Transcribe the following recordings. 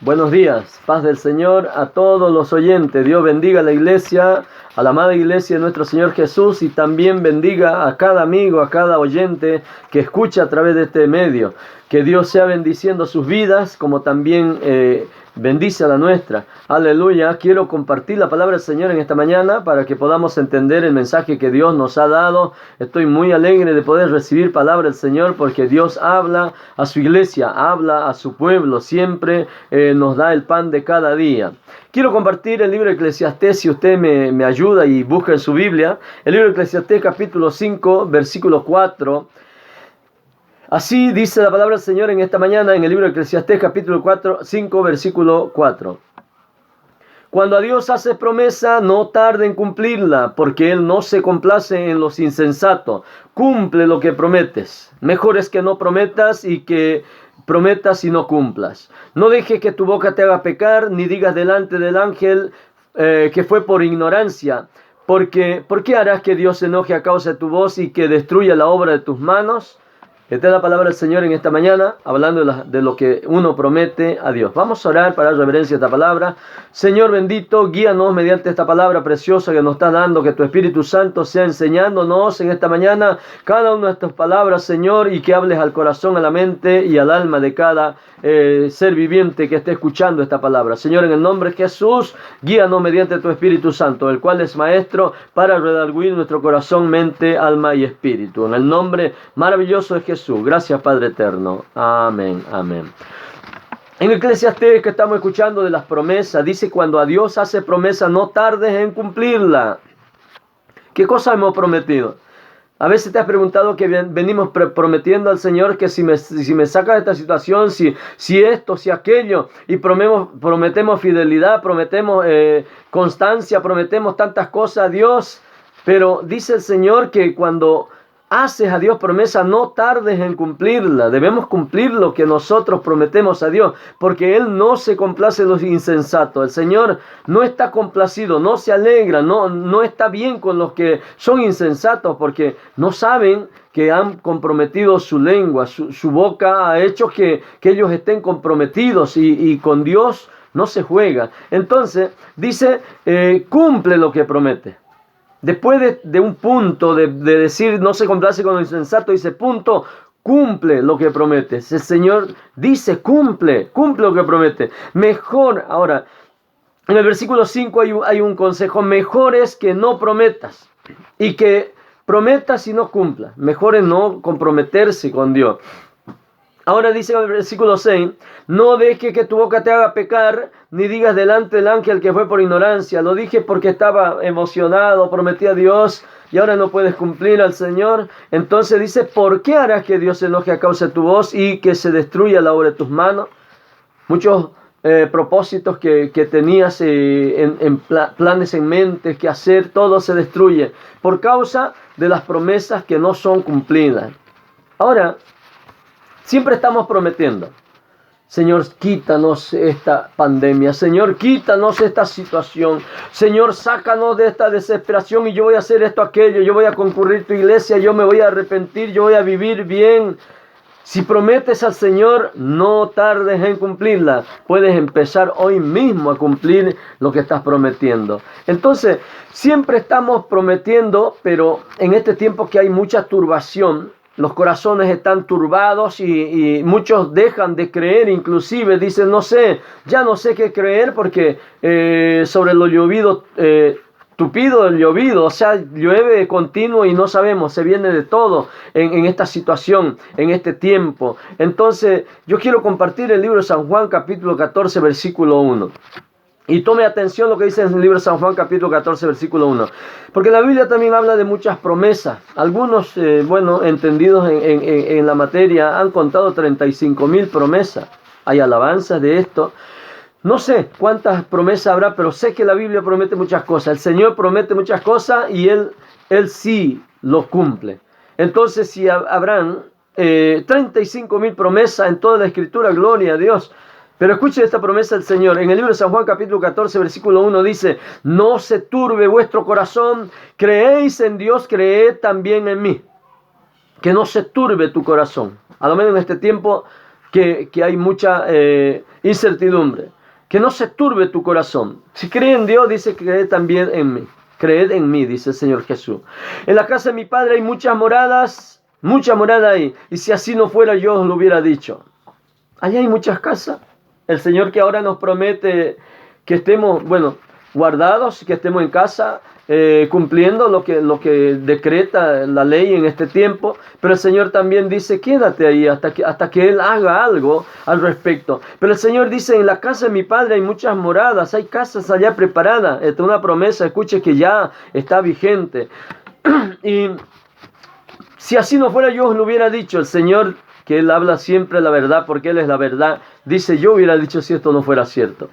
Buenos días, paz del Señor a todos los oyentes. Dios bendiga a la iglesia, a la amada iglesia de nuestro Señor Jesús, y también bendiga a cada amigo, a cada oyente que escucha a través de este medio. Que Dios sea bendiciendo sus vidas, como también bendice a la nuestra. Aleluya. Quiero compartir la palabra del Señor en esta mañana para que podamos entender el mensaje que Dios nos ha dado. Estoy muy alegre de poder recibir palabra del Señor, porque Dios habla a su iglesia, habla a su pueblo, siempre nos da el pan de cada día. Quiero compartir el libro de Eclesiastés, si usted me ayuda y busca en su Biblia, el libro de Eclesiastés capítulo 5, versículo 4. Así dice la palabra del Señor en esta mañana en el libro de Eclesiastés capítulo 5, versículo 4. Cuando a Dios haces promesa, no tarde en cumplirla, porque Él no se complace en los insensatos. Cumple lo que prometes. Mejor es que no prometas y que prometas y no cumplas. No dejes que tu boca te haga pecar, ni digas delante del ángel que fue por ignorancia. ¿Por qué harás que Dios se enoje a causa de tu voz y que destruya la obra de tus manos? Esta es la palabra del Señor en esta mañana, hablando de lo que uno promete a Dios. Vamos a orar para dar reverencia a esta palabra. Señor bendito, guíanos mediante esta palabra preciosa que nos está dando, que tu Espíritu Santo sea enseñándonos en esta mañana cada una de estas palabras, Señor, y que hables al corazón, a la mente y al alma de cada ser viviente que esté escuchando esta palabra. Señor, en el nombre de Jesús, guíanos mediante tu Espíritu Santo, el cual es maestro para redarguir nuestro corazón, mente, alma y espíritu. En el nombre maravilloso de Jesús. Gracias, Padre eterno. Amén, amén. En Eclesiastés, que estamos escuchando de las promesas, dice: cuando a Dios hace promesa, no tardes en cumplirla. ¿Qué cosa hemos prometido? A veces te has preguntado que venimos prometiendo al Señor que si me saca de esta situación, si esto, si aquello, y prometemos fidelidad, prometemos constancia, prometemos tantas cosas a Dios, pero dice el Señor que cuando haces a Dios promesa, no tardes en cumplirla. Debemos cumplir lo que nosotros prometemos a Dios, porque Él no se complace en los insensatos. El Señor no está complacido, no se alegra, no está bien con los que son insensatos, porque no saben que han comprometido su lengua, su boca ha hecho que ellos estén comprometidos, y con Dios no se juega. Entonces dice, cumple lo que promete. Después de un punto de decir no se complace con lo insensato, dice punto, cumple lo que prometes. El Señor dice cumple lo que promete. Mejor, ahora, en el versículo 5 hay un consejo: mejor es que no prometas y que prometas y no cumplas. Mejor es no comprometerse con Dios. Ahora dice en el versículo 6, no dejes que tu boca te haga pecar, ni digas delante del ángel que fue por ignorancia. Lo dije porque estaba emocionado, prometí a Dios y ahora no puedes cumplir al Señor. Entonces dice, ¿por qué harás que Dios se enoje a causa de tu voz y que se destruya la obra de tus manos? Muchos propósitos que tenías planes en mente, que hacer, todo se destruye por causa de las promesas que no son cumplidas. Ahora, siempre estamos prometiendo: Señor, quítanos esta pandemia. Señor, quítanos esta situación. Señor, sácanos de esta desesperación y yo voy a hacer esto, aquello. Yo voy a concurrir a tu iglesia, yo me voy a arrepentir, yo voy a vivir bien. Si prometes al Señor, no tardes en cumplirla. Puedes empezar hoy mismo a cumplir lo que estás prometiendo. Entonces, siempre estamos prometiendo, pero en este tiempo que hay mucha turbación, los corazones están turbados y muchos dejan de creer, inclusive dicen, ya no sé qué creer, porque sobre lo llovido, tupido el llovido, o sea, llueve continuo y no sabemos, se viene de todo en esta situación, en este tiempo. Entonces, yo quiero compartir el libro de San Juan, capítulo 14, versículo 1. Y tome atención lo que dice en el libro de San Juan capítulo 14 versículo 1. Porque la Biblia también habla de muchas promesas. Algunos, entendidos en la materia, han contado 35,000 promesas. Hay alabanzas de esto. No sé cuántas promesas habrá, pero sé que la Biblia promete muchas cosas. El Señor promete muchas cosas y Él sí lo cumple. Entonces, si habrán 35,000 promesas en toda la Escritura, gloria a Dios. Pero escuche esta promesa del Señor. En el libro de San Juan capítulo 14 versículo 1 dice: no se turbe vuestro corazón, creéis en Dios, creed también en mí. Que no se turbe tu corazón. A lo menos en este tiempo que hay mucha incertidumbre. Que no se turbe tu corazón. Si crees en Dios, dice, creed también en mí. Creed en mí, dice el Señor Jesús. En la casa de mi Padre hay muchas moradas, mucha morada ahí. Y si así no fuera, yo os lo hubiera dicho. Allá hay muchas casas. El Señor que ahora nos promete que estemos, guardados, que estemos en casa, cumpliendo lo que decreta la ley en este tiempo. Pero el Señor también dice, quédate ahí hasta que Él haga algo al respecto. Pero el Señor dice, en la casa de mi Padre hay muchas moradas, hay casas allá preparadas. Esta es una promesa, escuche, que ya está vigente. Y si así no fuera, yo os lo hubiera dicho. El Señor, que Él habla siempre la verdad porque Él es la verdad, dice, yo hubiera dicho si esto no fuera cierto.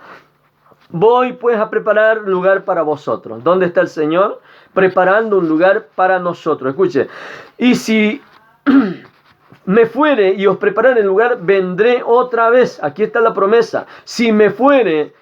Voy pues a preparar lugar para vosotros. ¿Dónde está el Señor? Preparando un lugar para nosotros. Escuche, y si me fuere y os prepararé el lugar, vendré otra vez. Aquí está la promesa. Si me fuere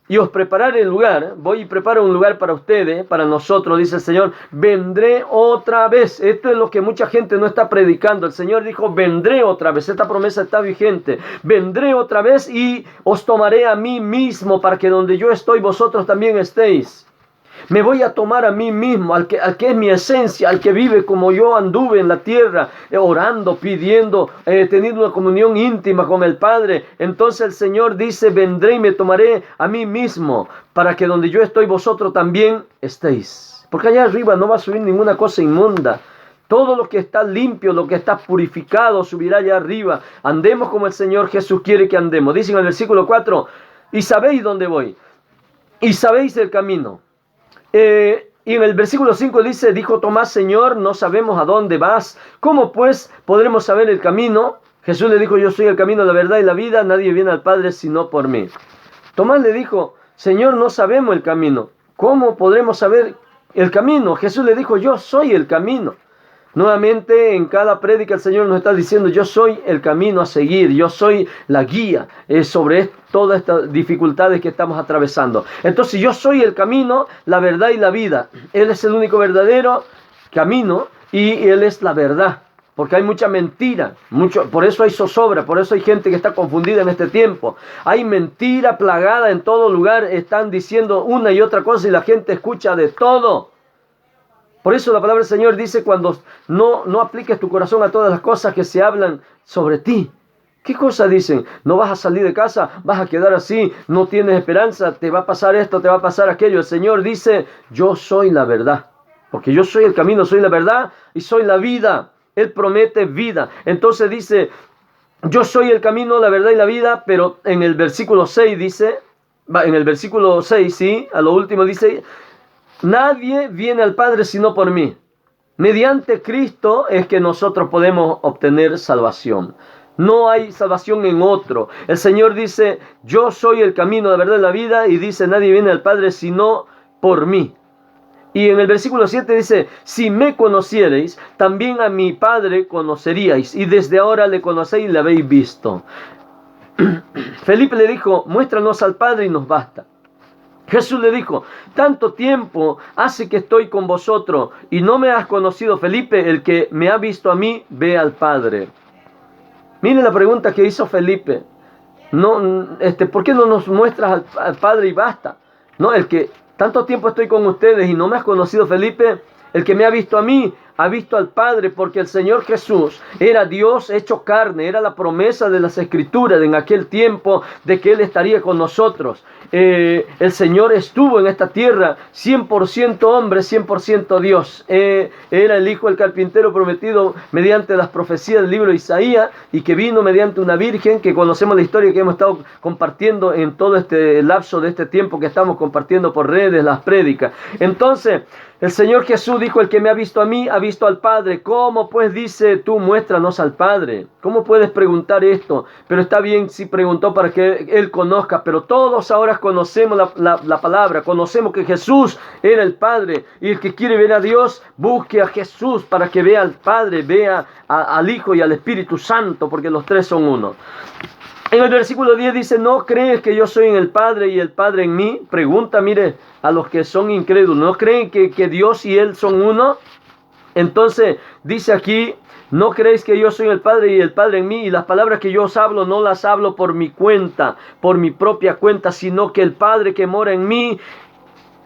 y os prepararé el lugar, voy y preparo un lugar para ustedes, para nosotros, dice el Señor, vendré otra vez. Esto es lo que mucha gente no está predicando. El Señor dijo, vendré otra vez. Esta promesa está vigente. Vendré otra vez y os tomaré a mí mismo, para que donde yo estoy, vosotros también estéis. Me voy a tomar a mí mismo, al que es mi esencia, al que vive como yo anduve en la tierra, orando, pidiendo, teniendo una comunión íntima con el Padre. Entonces el Señor dice, vendré y me tomaré a mí mismo, para que donde yo estoy, vosotros también estéis. Porque allá arriba no va a subir ninguna cosa inmunda. Todo lo que está limpio, lo que está purificado, subirá allá arriba. Andemos como el Señor Jesús quiere que andemos. Dice en el versículo 4, y sabéis dónde voy, y sabéis el camino. Y en el versículo 5 dice, dijo Tomás, Señor, no sabemos a dónde vas. ¿Cómo pues podremos saber el camino? Jesús le dijo, yo soy el camino, la verdad y la vida. Nadie viene al Padre sino por mí. Tomás le dijo, Señor, no sabemos el camino. ¿Cómo podremos saber el camino? Jesús le dijo, yo soy el camino. Nuevamente en cada prédica el Señor nos está diciendo, yo soy el camino a seguir, yo soy la guía sobre todas estas dificultades que estamos atravesando. Entonces yo soy el camino, la verdad y la vida. Él es el único verdadero camino y Él es la verdad. Porque hay mucha mentira, por eso hay zozobra, por eso hay gente que está confundida en este tiempo. Hay mentira plagada en todo lugar, están diciendo una y otra cosa y la gente escucha de todo. Por eso la palabra del Señor dice, cuando no apliques tu corazón a todas las cosas que se hablan sobre ti. ¿Qué cosas dicen? No vas a salir de casa, vas a quedar así, no tienes esperanza, te va a pasar esto, te va a pasar aquello. El Señor dice, yo soy la verdad, porque yo soy el camino, soy la verdad y soy la vida. Él promete vida. Entonces dice, yo soy el camino, la verdad y la vida, pero en el versículo 6 dice, en el versículo 6, sí, a lo último dice, nadie viene al Padre sino por mí. Mediante Cristo es que nosotros podemos obtener salvación. No hay salvación en otro. El Señor dice, yo soy el camino, la verdad y la vida. Y dice, nadie viene al Padre sino por mí. Y en el versículo 7 dice, si me conocierais, también a mi Padre conoceríais. Y desde ahora le conocéis y le habéis visto. Felipe le dijo, muéstranos al Padre y nos basta. Jesús le dijo, tanto tiempo hace que estoy con vosotros y no me has conocido, Felipe. El que me ha visto a mí, ve al Padre. Miren la pregunta que hizo Felipe. ¿Por qué no nos muestras al Padre y basta? No, el que tanto tiempo estoy con ustedes y no me has conocido, Felipe. El que me ha visto a mí, ha visto al Padre, porque el Señor Jesús era Dios hecho carne, era la promesa de las Escrituras en aquel tiempo de que Él estaría con nosotros. El Señor estuvo en esta tierra 100% hombre, 100% Dios. Era el hijo del carpintero prometido mediante las profecías del libro de Isaías y que vino mediante una virgen, que conocemos la historia que hemos estado compartiendo en todo este lapso de este tiempo que estamos compartiendo por redes, las prédicas. Entonces, el Señor Jesús dijo, el que me ha visto a mí, ha visto al Padre. ¿Cómo pues dice tú, muéstranos al Padre? ¿Cómo puedes preguntar esto? Pero está bien si preguntó para que Él conozca, pero todos ahora conocemos la palabra, conocemos que Jesús era el Padre. Y el que quiere ver a Dios, busque a Jesús para que vea al Padre, vea al Hijo y al Espíritu Santo, porque los tres son uno. En el versículo 10 dice, ¿no crees que yo soy en el Padre y el Padre en mí? Pregunta, mire, a los que son incrédulos. ¿No creen que Dios y Él son uno? Entonces dice aquí, ¿No creéis que yo soy el Padre y el Padre en mí? Y las palabras que yo os hablo no las hablo por mi cuenta, por mi propia cuenta, sino que el Padre que mora en mí,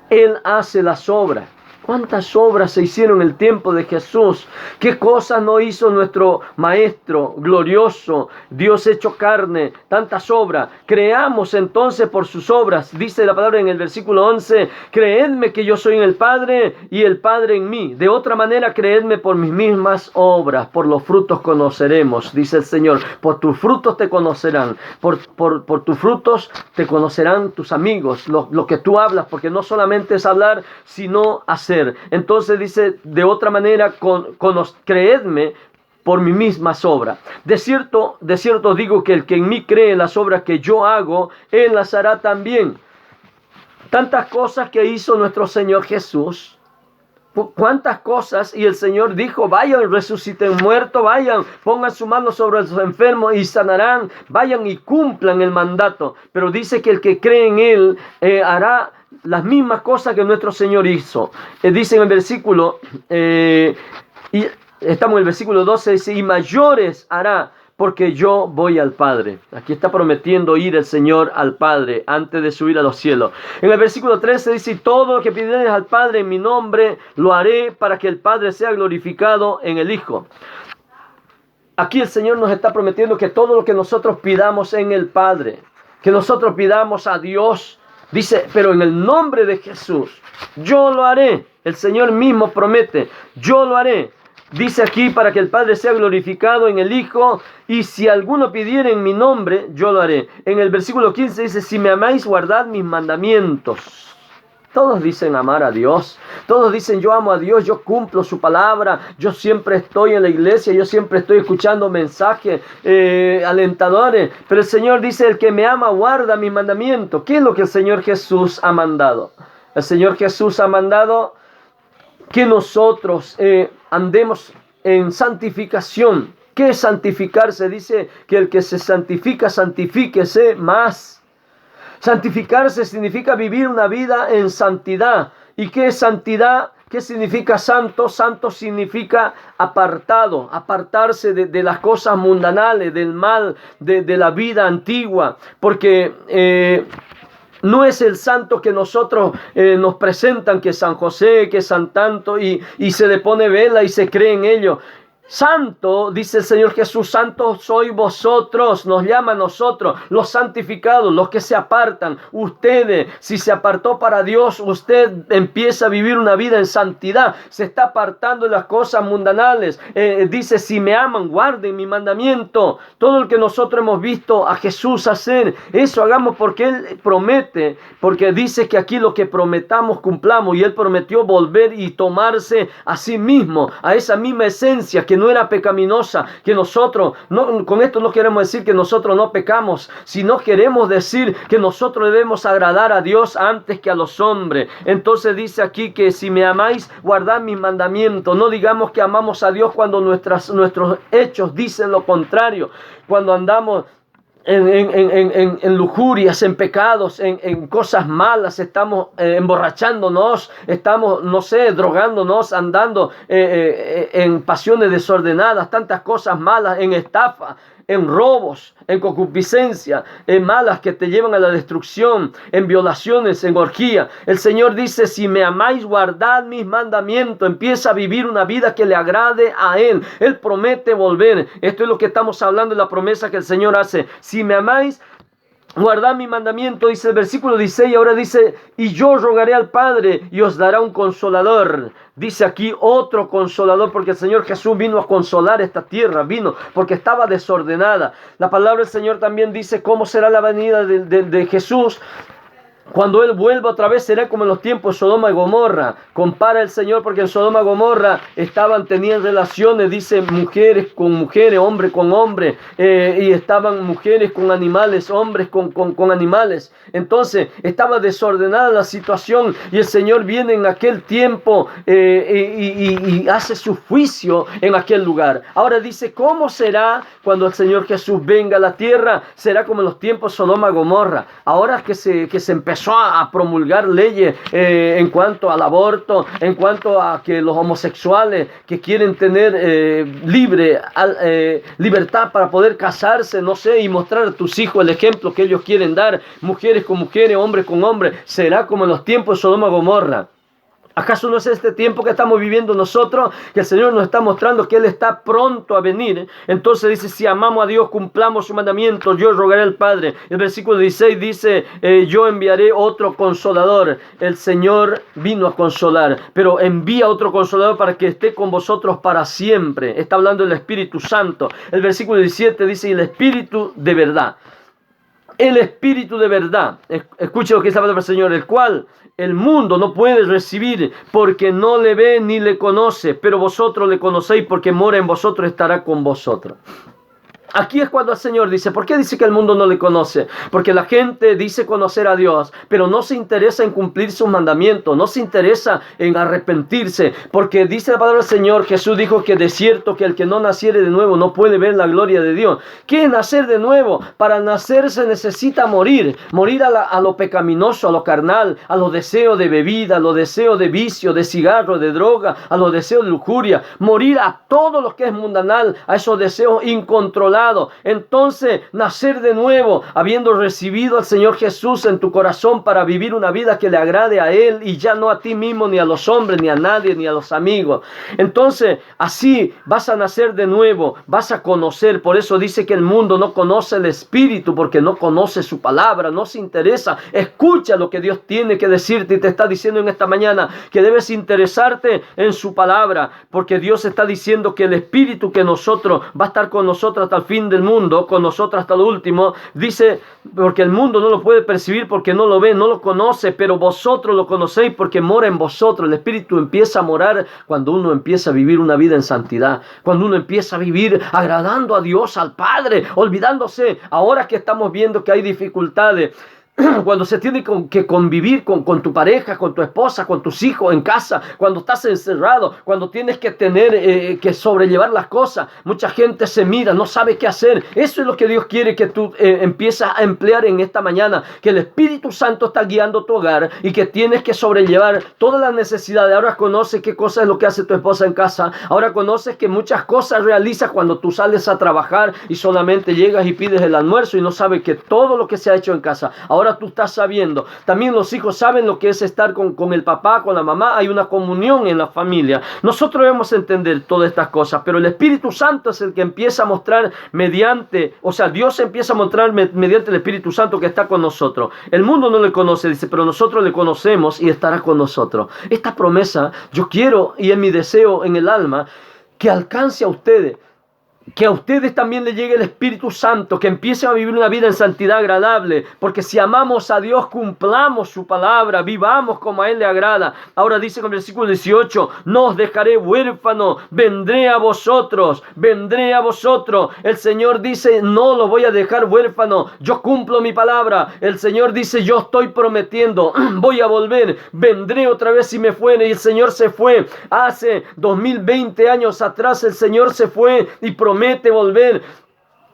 Él hace las obras. ¿Cuántas obras se hicieron en el tiempo de Jesús? ¿Qué cosas no hizo nuestro Maestro glorioso, Dios hecho carne? Tantas obras. Creamos entonces por sus obras. Dice la palabra en el versículo 11, creedme que yo soy en el Padre y el Padre en mí. De otra manera, creedme por mis mismas obras. Por los frutos conoceremos, dice el Señor. Por tus frutos te conocerán. Por tus frutos te conocerán tus amigos. Lo que tú hablas, porque no solamente es hablar, sino hacer. Entonces dice, de otra manera, creedme por mis mismas obras. De cierto digo que el que en mí cree las obras que yo hago, Él las hará también. Tantas cosas que hizo nuestro Señor Jesús. Cuántas cosas, y el Señor dijo, vayan, resuciten muertos, vayan, pongan su mano sobre los enfermos y sanarán, vayan y cumplan el mandato. Pero dice que el que cree en Él hará las mismas cosas que nuestro Señor hizo. Dice en el versículo, y estamos en el versículo 12, dice, y mayores hará, porque yo voy al Padre. Aquí está prometiendo ir el Señor al Padre antes de subir a los cielos. En el versículo 13 dice, todo lo que pidieres al Padre en mi nombre, lo haré para que el Padre sea glorificado en el Hijo. Aquí el Señor nos está prometiendo que todo lo que nosotros pidamos en el Padre, que nosotros pidamos a Dios, dice, pero en el nombre de Jesús, yo lo haré. El Señor mismo promete, yo lo haré. Dice aquí, para que el Padre sea glorificado en el Hijo, y si alguno pidiere en mi nombre, yo lo haré. En el versículo 15 dice, si me amáis, guardad mis mandamientos. Todos dicen amar a Dios. Todos dicen yo amo a Dios, yo cumplo su palabra, yo siempre estoy en la iglesia, yo siempre estoy escuchando mensajes alentadores. Pero el Señor dice, el que me ama guarda mis mandamientos. ¿Qué es lo que el Señor Jesús ha mandado? El Señor Jesús ha mandado que nosotros andemos en santificación. ¿Qué es santificarse? Dice que el que se santifica, santifíquese más. Santificarse significa vivir una vida en santidad. ¿Y qué es santidad? ¿Qué significa santo? Santo significa apartado, apartarse de las cosas mundanales, del mal, de la vida antigua. Porque no es el santo que nosotros nos presentan, que es San José, que es San tanto, y se le pone vela y se cree en ello. Santo, dice el Señor Jesús, santos sois vosotros, nos llama a nosotros, los santificados, los que se apartan. Ustedes, si se apartó para Dios, usted empieza a vivir una vida en santidad, se está apartando de las cosas mundanales. Dice, si me aman, guarden mi mandamiento. Todo lo que nosotros hemos visto a Jesús hacer, eso hagamos porque Él promete, porque dice que aquí lo que prometamos cumplamos, y Él prometió volver y tomarse a sí mismo, a esa misma esencia que no era pecaminosa, que nosotros, no, con esto no queremos decir que nosotros no pecamos, sino queremos decir que nosotros debemos agradar a Dios antes que a los hombres. Entonces dice aquí que si me amáis, guardad mis mandamientos. No digamos que amamos a Dios cuando nuestros hechos dicen lo contrario, cuando andamos en lujurias, en pecados, en cosas malas, estamos emborrachándonos, estamos, no sé, drogándonos, andando en pasiones desordenadas, tantas cosas malas, en estafa, en robos, en concupiscencia, en malas que te llevan a la destrucción, en violaciones, en orgía. El Señor dice, si me amáis, guardad mis mandamientos. Empieza a vivir una vida que le agrade a Él. Él promete volver. Esto es lo que estamos hablando de la promesa que el Señor hace. Si me amáis, guardad mi mandamiento, dice el versículo 16, y ahora dice, y yo rogaré al Padre y os dará un consolador. Dice aquí otro consolador, porque el Señor Jesús vino a consolar esta tierra, vino porque estaba desordenada. La palabra del Señor también dice cómo será la venida de Jesús. Cuando Él vuelva otra vez será como en los tiempos de Sodoma y Gomorra. Compara el Señor, porque en Sodoma y Gomorra tenían relaciones, dice, mujeres con mujeres, hombre con hombre, y estaban mujeres con animales, hombres con animales. Entonces estaba desordenada la situación, y el Señor viene en aquel tiempo y hace su juicio en aquel lugar. Ahora dice, ¿cómo será cuando el Señor Jesús venga a la tierra? Será como en los tiempos de Sodoma y Gomorra. Ahora que se empezó empezó a promulgar leyes en cuanto al aborto, en cuanto a que los homosexuales que quieren tener libertad para poder casarse, no sé, y mostrar a tus hijos el ejemplo que ellos quieren dar, mujeres con mujeres, hombres con hombres, será como en los tiempos de Sodoma y Gomorra. ¿Acaso no es este tiempo que estamos viviendo nosotros? Que el Señor nos está mostrando que Él está pronto a venir. Entonces dice, si amamos a Dios, cumplamos su mandamiento. Yo rogaré al Padre. El versículo 16 dice, yo enviaré otro consolador. El Señor vino a consolar, pero envía otro consolador para que esté con vosotros para siempre. Está hablando del Espíritu Santo. El versículo 17 dice, el Espíritu de verdad. El Espíritu de verdad. Escuche lo que dice la palabra del Señor, el cual el mundo no puede recibir porque no le ve ni le conoce, pero vosotros le conocéis porque mora en vosotros, estará con vosotros. Aquí es cuando el Señor dice, ¿por qué dice que el mundo no le conoce? Porque la gente dice conocer a Dios, pero no se interesa en cumplir sus mandamientos, no se interesa en arrepentirse, porque dice la palabra del Señor, Jesús dijo que de cierto que el que no naciere de nuevo no puede ver la gloria de Dios. ¿Qué es nacer de nuevo? Para nacer se necesita morir a lo pecaminoso, a lo carnal, a los deseos de bebida, a los deseos de vicio, de cigarro, de droga, a los deseos de lujuria, morir a todo lo que es mundanal, a esos deseos incontrolables. Entonces, nacer de nuevo, habiendo recibido al Señor Jesús en tu corazón para vivir una vida que le agrade a Él y ya no a ti mismo, ni a los hombres, ni a nadie, ni a los amigos. Entonces, así vas a nacer de nuevo, vas a conocer. Por eso dice que el mundo no conoce el Espíritu, porque no conoce su palabra, no se interesa. Escucha lo que Dios tiene que decirte y te está diciendo en esta mañana, que debes interesarte en su palabra, porque Dios está diciendo que el Espíritu que nosotros va a estar con nosotros hasta el fin del mundo, con nosotros hasta lo último. Dice, porque el mundo no lo puede percibir porque no lo ve, no lo conoce, pero vosotros lo conocéis porque mora en vosotros. El Espíritu empieza a morar cuando uno empieza a vivir una vida en santidad, cuando uno empieza a vivir agradando a Dios, al Padre, olvidándose. Ahora que estamos viendo que hay dificultades, cuando se tiene que convivir con tu pareja, con tu esposa, con tus hijos en casa, cuando estás encerrado, cuando tienes que tener que sobrellevar las cosas, mucha gente se mira, no sabe qué hacer. Eso es lo que Dios quiere que tú empieces a emplear en esta mañana, que el Espíritu Santo está guiando tu hogar y que tienes que sobrellevar todas las necesidades. Ahora conoces qué cosa es lo que hace tu esposa en casa, ahora conoces que muchas cosas realizas cuando tú sales a trabajar y solamente llegas y pides el almuerzo y no sabes que todo lo que se ha hecho en casa. Ahora tú estás sabiendo. También los hijos saben lo que es estar con el papá, con la mamá. Hay una comunión en la familia. Nosotros debemos entender todas estas cosas, pero el Espíritu Santo es el que empieza a mostrar Dios empieza a mostrar mediante el Espíritu Santo que está con nosotros. El mundo no le conoce, dice, pero nosotros le conocemos y estará con nosotros. Esta promesa yo quiero, y es mi deseo en el alma, que alcance a ustedes. Que a ustedes también les llegue el Espíritu Santo, que empiecen a vivir una vida en santidad agradable, porque si amamos a Dios, cumplamos su palabra, vivamos como a Él le agrada. Ahora dice en el versículo 18, no os dejaré huérfano, vendré a vosotros, vendré a vosotros. El Señor dice, no lo voy a dejar huérfano, yo cumplo mi palabra. El Señor dice, yo estoy prometiendo, voy a volver, vendré otra vez si me fuere. Y el Señor se fue, hace 2020 años atrás el Señor se fue y promete volver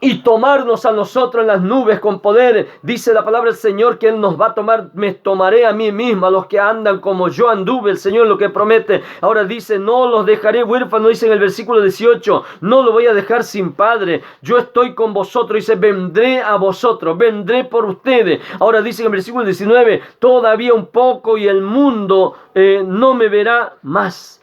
y tomarnos a nosotros en las nubes con poder. Dice la palabra del Señor que Él nos va a tomar, me tomaré a mí mismo, a los que andan como yo anduve. El Señor lo que promete. Ahora dice, no los dejaré huérfanos, dice en el versículo 18, no lo voy a dejar sin padre, yo estoy con vosotros. Dice, vendré a vosotros, vendré por ustedes. Ahora dice en el versículo 19, todavía un poco y el mundo no me verá más.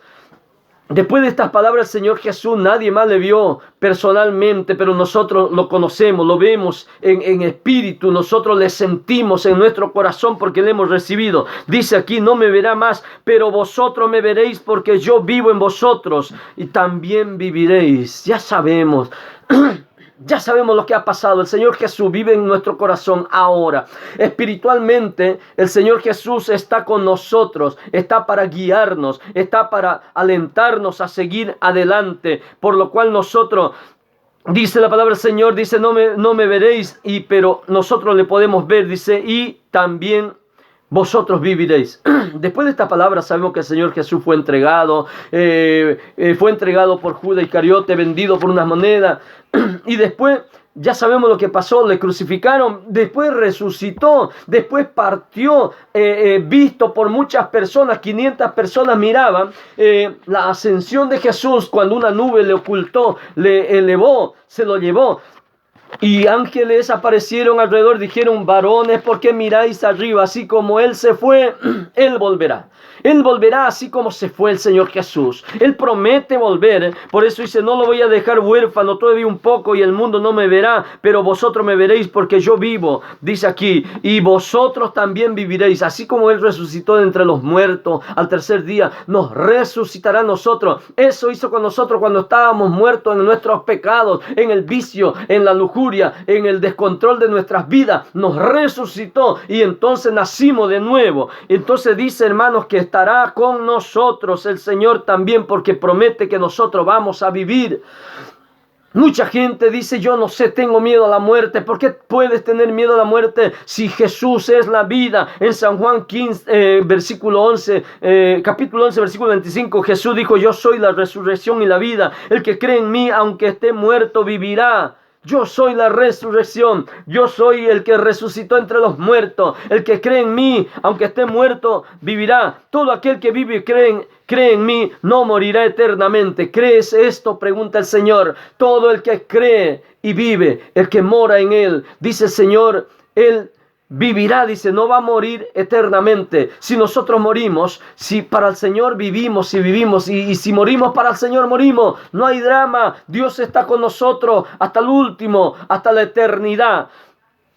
Después de estas palabras, el Señor Jesús nadie más le vio personalmente, pero nosotros lo conocemos, lo vemos en espíritu, nosotros le sentimos en nuestro corazón porque le hemos recibido. Dice aquí, no me verá más, pero vosotros me veréis porque yo vivo en vosotros y también viviréis. Ya sabemos. Ya sabemos lo que ha pasado. El Señor Jesús vive en nuestro corazón ahora. Espiritualmente, el Señor Jesús está con nosotros. Está para guiarnos. Está para alentarnos a seguir adelante. Por lo cual nosotros, dice la palabra del Señor, dice, no me veréis, pero nosotros le podemos ver. Dice, y también vosotros viviréis. Después de esta palabra sabemos que el Señor Jesús fue entregado por Judas Iscariote, vendido por unas monedas. Y después ya sabemos lo que pasó, le crucificaron, después resucitó, después partió, visto por muchas personas, 500 personas miraban la ascensión de Jesús cuando una nube le ocultó, le elevó, se lo llevó. Y ángeles aparecieron alrededor, dijeron: varones, ¿por qué miráis arriba? Así como Él se fue, Él volverá. Él volverá así como se fue el Señor Jesús. Él promete volver. Por eso dice: no lo voy a dejar huérfano todavía un poco, y el mundo no me verá, pero vosotros me veréis porque yo vivo. Dice aquí: y vosotros también viviréis. Así como Él resucitó de entre los muertos al tercer día, nos resucitará a nosotros. Eso hizo con nosotros cuando estábamos muertos en nuestros pecados, en el vicio, en la lujuria, en el descontrol de nuestras vidas. Nos resucitó y entonces nacimos de nuevo. Entonces dice, hermanos, que estará con nosotros el Señor también, porque promete que nosotros vamos a vivir. Mucha gente dice: yo no sé, tengo miedo a la muerte. ¿Por qué puedes tener miedo a la muerte si Jesús es la vida? En San Juan 15, versículo 11, capítulo 11, versículo 25, Jesús dijo: yo soy la resurrección y la vida. El que cree en mí, aunque esté muerto, vivirá. Yo soy la resurrección, yo soy el que resucitó entre los muertos. El que cree en mí, aunque esté muerto, vivirá. Todo aquel que vive y cree en mí, no morirá eternamente. ¿Crees esto?, pregunta el Señor. Todo el que cree y vive, el que mora en Él, dice el Señor, Él vivirá, dice, no va a morir eternamente. Si nosotros morimos, si para el Señor vivimos, y si morimos para el Señor, morimos. No hay drama. Dios está con nosotros hasta el último, hasta la eternidad.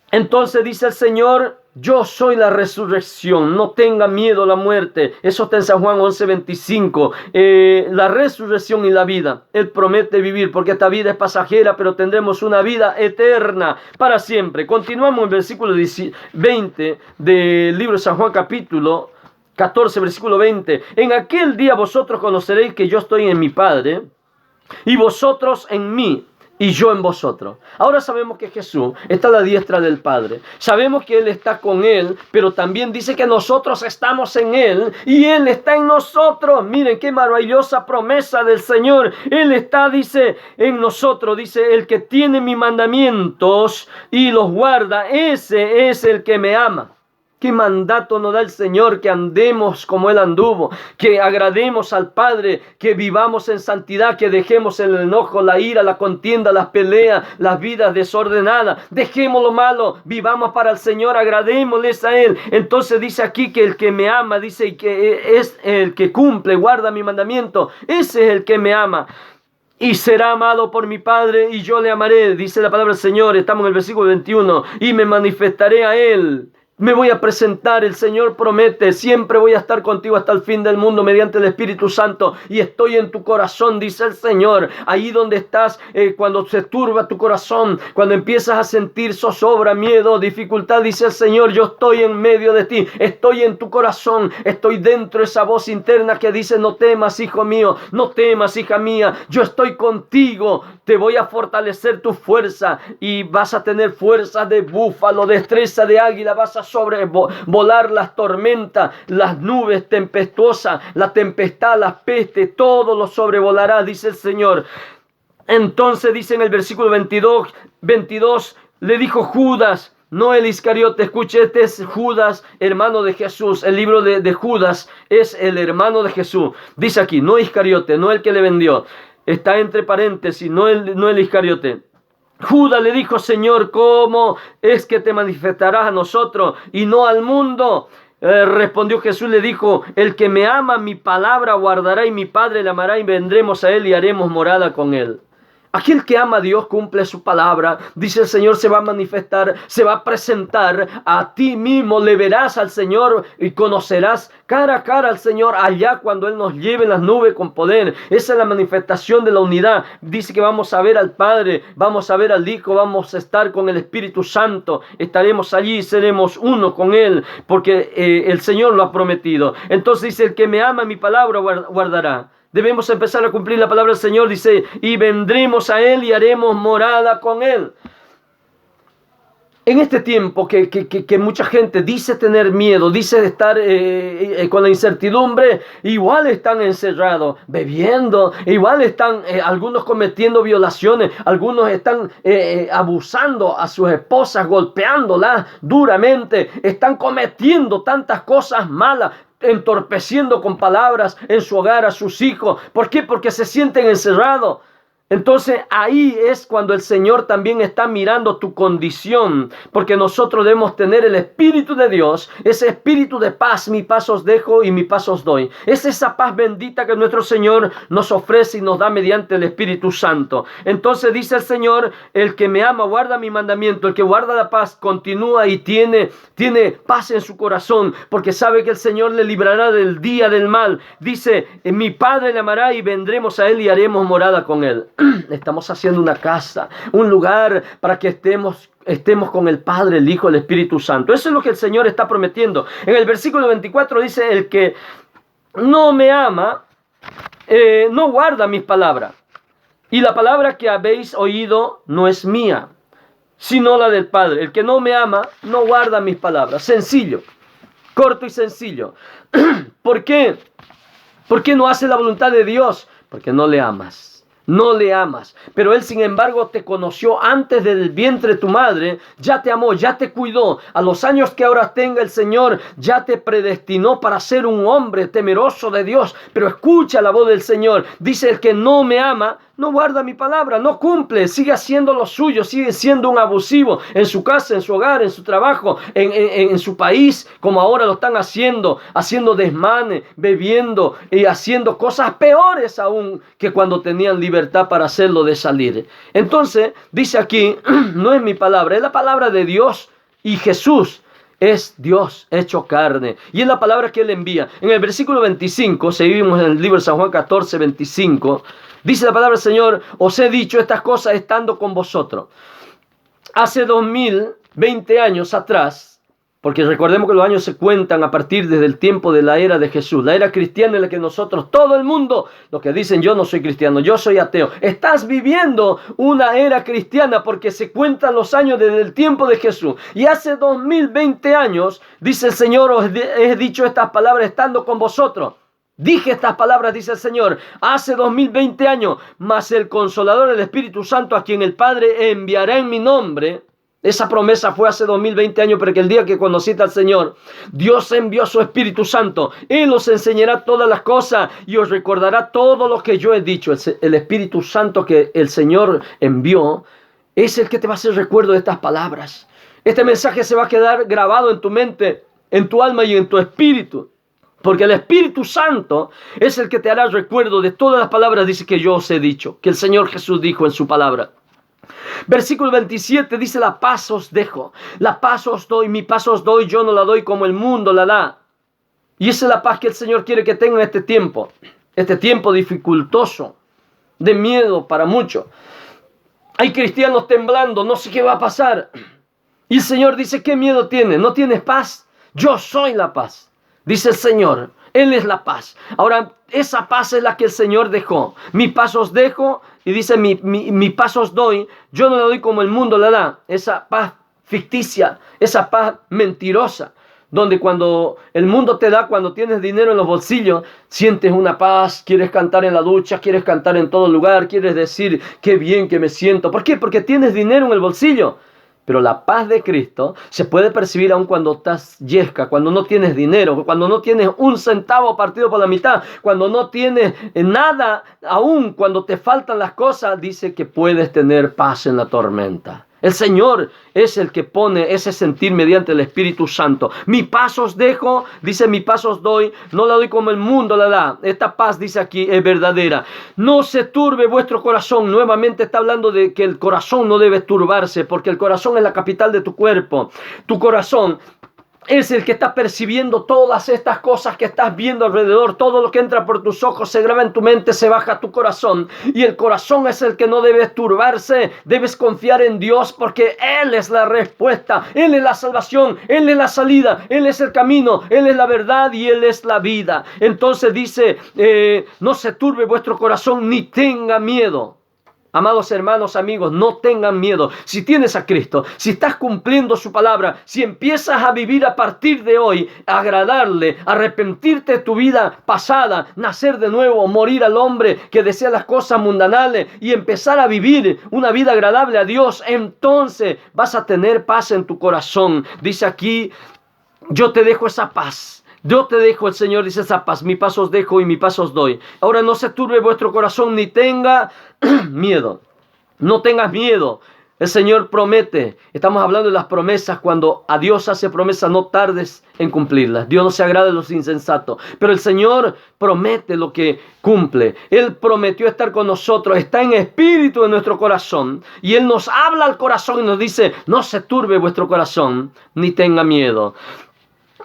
Entonces dice el Señor: yo soy la resurrección, no tenga miedo a la muerte. Eso está en San Juan 11:25. La resurrección y la vida. Él promete vivir, porque esta vida es pasajera, pero tendremos una vida eterna para siempre. Continuamos en el versículo 20 del libro de San Juan, capítulo 14, versículo 20. En aquel día vosotros conoceréis que yo estoy en mi Padre, y vosotros en mí, y yo en vosotros. Ahora sabemos que Jesús está a la diestra del Padre. Sabemos que Él está con Él, pero también dice que nosotros estamos en Él y Él está en nosotros. Miren qué maravillosa promesa del Señor. Él está, dice, en nosotros. Dice: el que tiene mis mandamientos y los guarda, ese es el que me ama. ¿Qué mandato nos da el Señor? Que andemos como Él anduvo, que agrademos al Padre, que vivamos en santidad, que dejemos el enojo, la ira, la contienda, las peleas, las vidas desordenadas. Dejemos lo malo, vivamos para el Señor, agradémosles a Él. Entonces dice aquí que el que me ama, dice que es el que cumple, guarda mi mandamiento, ese es el que me ama. Y será amado por mi Padre, y yo le amaré, dice la palabra del Señor. Estamos en el versículo 21. Y me manifestaré a Él. Me voy a presentar, el Señor promete: siempre voy a estar contigo hasta el fin del mundo mediante el Espíritu Santo, y estoy en tu corazón, dice el Señor. Ahí donde estás, cuando se turba tu corazón, cuando empiezas a sentir zozobra, miedo, dificultad, dice el Señor: yo estoy en medio de ti, estoy en tu corazón, estoy dentro de esa voz interna que dice: no temas, hijo mío, no temas, hija mía, yo estoy contigo, te voy a fortalecer tu fuerza, y vas a tener fuerza de búfalo, destreza de águila, vas a sobrevolar las tormentas, las nubes tempestuosas, la tempestad, las pestes, todo lo sobrevolará, dice el Señor. Entonces dice en el versículo 22, le dijo Judas, no el Iscariote. Escuche, este es Judas, hermano de Jesús. El libro de Judas es el hermano de Jesús. Dice aquí, no Iscariote, no el que le vendió. Está entre paréntesis, no el Iscariote. Judas le dijo: Señor, ¿cómo es que te manifestarás a nosotros y no al mundo? Respondió Jesús, le dijo: el que me ama, mi palabra guardará, y mi Padre le amará, y vendremos a él y haremos morada con él. Aquel que ama a Dios cumple su palabra. Dice el Señor: se va a manifestar, se va a presentar a ti mismo. Le verás al Señor y conocerás cara a cara al Señor allá cuando Él nos lleve en las nubes con poder. Esa es la manifestación de la unidad. Dice que vamos a ver al Padre, vamos a ver al Hijo, vamos a estar con el Espíritu Santo. Estaremos allí, seremos uno con Él, porque el Señor lo ha prometido. Entonces dice: el que me ama, mi palabra guardará. Debemos empezar a cumplir la palabra del Señor. Dice: y vendremos a Él y haremos morada con Él. En este tiempo que mucha gente dice tener miedo, dice estar con la incertidumbre, igual están encerrados, bebiendo, igual están algunos cometiendo violaciones, algunos están abusando a sus esposas, golpeándolas duramente, están cometiendo tantas cosas malas, entorpeciendo con palabras en su hogar a sus hijos. ¿Por qué? Porque se sienten encerrados. Entonces ahí es cuando el Señor también está mirando tu condición, porque nosotros debemos tener el Espíritu de Dios, ese Espíritu de paz. Mi paz os dejo y mi paz os doy. Es esa paz bendita que nuestro Señor nos ofrece y nos da mediante el Espíritu Santo. Entonces dice el Señor: el que me ama guarda mi mandamiento, el que guarda la paz continúa y tiene paz en su corazón, porque sabe que el Señor le librará del día del mal. Dice: mi Padre le amará y vendremos a él y haremos morada con él. Estamos haciendo una casa, un lugar para que estemos con el Padre, el Hijo, el Espíritu Santo. Eso es lo que el Señor está prometiendo. En el versículo 24 dice: el que no me ama, no guarda mis palabras. Y la palabra que habéis oído no es mía, sino la del Padre. El que no me ama, no guarda mis palabras. Sencillo, corto y sencillo. ¿Por qué? ¿Por qué no hace la voluntad de Dios? Porque no le amas. No le amas, pero Él sin embargo te conoció antes del vientre de tu madre, ya te amó, ya te cuidó. A los años que ahora tenga el Señor, ya te predestinó para ser un hombre temeroso de Dios. Pero escucha la voz del Señor. Dice: el que no me ama, no guarda mi palabra, no cumple, sigue haciendo lo suyo, sigue siendo un abusivo en su casa, en su hogar, en su trabajo, en su país, como ahora lo están haciendo desmanes, bebiendo y haciendo cosas peores aún que cuando tenían libertad para hacerlo de salir. Entonces, dice aquí, no es mi palabra, es la palabra de Dios, y Jesús es Dios hecho carne, y es la palabra que Él envía. En el versículo 25, seguimos en el libro de San Juan 14, 25, dice la palabra del Señor: os he dicho estas cosas estando con vosotros. Hace 2020 años atrás, porque recordemos que los años se cuentan a partir desde el tiempo de la era de Jesús, la era cristiana en la que nosotros, todo el mundo, los que dicen yo no soy cristiano, yo soy ateo, estás viviendo una era cristiana porque se cuentan los años desde el tiempo de Jesús. Y hace 2020 años, dice el Señor: os he dicho estas palabras estando con vosotros. Dije estas palabras, dice el Señor, hace 2020 años, mas el Consolador, el Espíritu Santo, a quien el Padre enviará en mi nombre. Esa promesa fue hace 2020 años, pero que el día que conociste al Señor, Dios envió a su Espíritu Santo. Él os enseñará todas las cosas y os recordará todo lo que yo he dicho. El Espíritu Santo que el Señor envió es el que te va a hacer recuerdo de estas palabras. Este mensaje se va a quedar grabado en tu mente, en tu alma y en tu espíritu. Porque el Espíritu Santo es el que te hará recuerdo de todas las palabras, dice, que yo os he dicho, que el Señor Jesús dijo en su palabra. Versículo 27 dice: la paz os dejo, la paz os doy, mi paz os doy, yo no la doy como el mundo la da. Y esa es la paz que el Señor quiere que tenga en este tiempo dificultoso, de miedo para muchos. Hay cristianos temblando, no sé qué va a pasar. Y el Señor dice: ¿qué miedo tienes? ¿No tienes paz? Yo soy la paz, dice el Señor. Él es la paz. Ahora, esa paz es la que el Señor dejó. Mi paz os dejo, y dice, mi paz os doy. Yo no la doy como el mundo la da. Esa paz ficticia, esa paz mentirosa, donde cuando el mundo te da, cuando tienes dinero en los bolsillos, sientes una paz, quieres cantar en la ducha, quieres cantar en todo lugar, quieres decir, qué bien que me siento. ¿Por qué? Porque tienes dinero en el bolsillo. Pero la paz de Cristo se puede percibir aún cuando estás yesca, cuando no tienes dinero, cuando no tienes un centavo partido por la mitad, cuando no tienes nada, aún cuando te faltan las cosas. Dice que puedes tener paz en la tormenta. El Señor es el que pone ese sentir mediante el Espíritu Santo. Mi paz os dejo, dice, mi paz os doy, no la doy como el mundo la da. Esta paz, dice aquí, es verdadera. No se turbe vuestro corazón. Nuevamente está hablando de que el corazón no debe turbarse, porque el corazón es la capital de tu cuerpo. Tu corazón es el que está percibiendo todas estas cosas que estás viendo alrededor. Todo lo que entra por tus ojos se graba en tu mente, se baja a tu corazón. Y el corazón es el que no debe turbarse. Debes confiar en Dios, porque Él es la respuesta. Él es la salvación. Él es la salida. Él es el camino. Él es la verdad y Él es la vida. Entonces dice, no se turbe vuestro corazón ni tenga miedo. Amados hermanos, amigos, no tengan miedo. Si tienes a Cristo, si estás cumpliendo su palabra, si empiezas a vivir a partir de hoy, a agradarle, arrepentirte de tu vida pasada, nacer de nuevo, morir al hombre que desea las cosas mundanales y empezar a vivir una vida agradable a Dios, entonces vas a tener paz en tu corazón. Dice aquí, yo te dejo esa paz. Yo te dejo, el Señor dice, esa paz. Mi paz os dejo y mi paz os doy. Ahora no se turbe vuestro corazón ni tenga miedo. No tengas miedo. El Señor promete. Estamos hablando de las promesas. Cuando a Dios hace promesas, no tardes en cumplirlas. Dios no se agrada de los insensatos. Pero el Señor promete lo que cumple. Él prometió estar con nosotros. Está en espíritu en nuestro corazón. Y Él nos habla al corazón y nos dice, no se turbe vuestro corazón ni tenga miedo.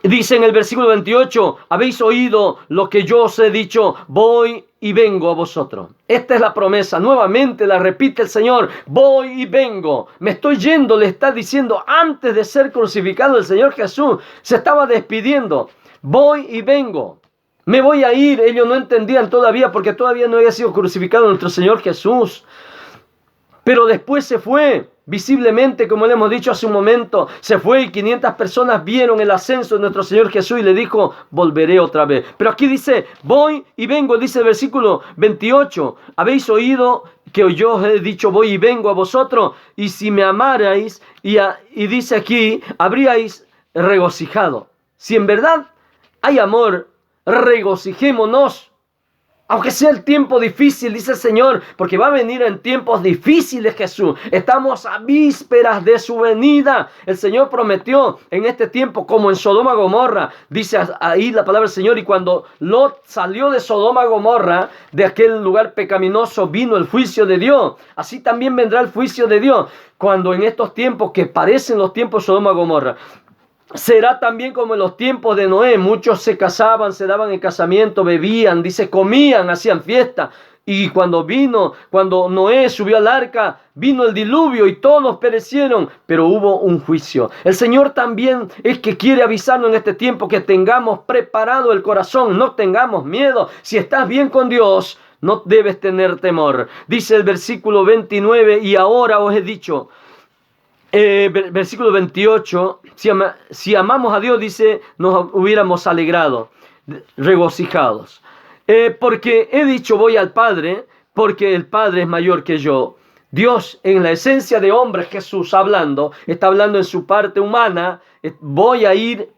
Dice en el versículo 28, habéis oído lo que yo os he dicho, voy y vengo a vosotros. Esta es la promesa, nuevamente la repite el Señor, voy y vengo. Me estoy yendo, le está diciendo antes de ser crucificado el Señor Jesús. Se estaba despidiendo, voy y vengo. Me voy a ir, ellos no entendían todavía porque todavía no había sido crucificado nuestro Señor Jesús. Pero después se fue. Visiblemente, como le hemos dicho hace un momento, se fue y 500 personas vieron el ascenso de nuestro Señor Jesús y le dijo, volveré otra vez. Pero aquí dice, voy y vengo, dice el versículo 28, habéis oído que yo os he dicho, voy y vengo a vosotros, y si me amarais, y dice aquí, habríais regocijado. Si en verdad hay amor, regocijémonos. Aunque sea el tiempo difícil, dice el Señor, porque va a venir en tiempos difíciles Jesús. Estamos a vísperas de su venida. El Señor prometió en este tiempo, como en Sodoma y Gomorra, dice ahí la palabra del Señor, y cuando Lot salió de Sodoma y Gomorra, de aquel lugar pecaminoso, vino el juicio de Dios. Así también vendrá el juicio de Dios, cuando en estos tiempos que parecen los tiempos de Sodoma y Gomorra. Será también como en los tiempos de Noé, muchos se casaban, se daban en casamiento, bebían, dice, comían, hacían fiesta. Y cuando Noé subió al arca, vino el diluvio y todos perecieron, pero hubo un juicio. El Señor también es que quiere avisarnos en este tiempo que tengamos preparado el corazón, no tengamos miedo. Si estás bien con Dios, no debes tener temor. Dice el versículo 29, y ahora os he dicho, versículo 28, si amamos a Dios, dice, nos hubiéramos alegrado, regocijados. Porque he dicho, voy al Padre, porque el Padre es mayor que yo. Dios, en la esencia de hombre, Jesús hablando, está hablando en su parte humana, voy a ir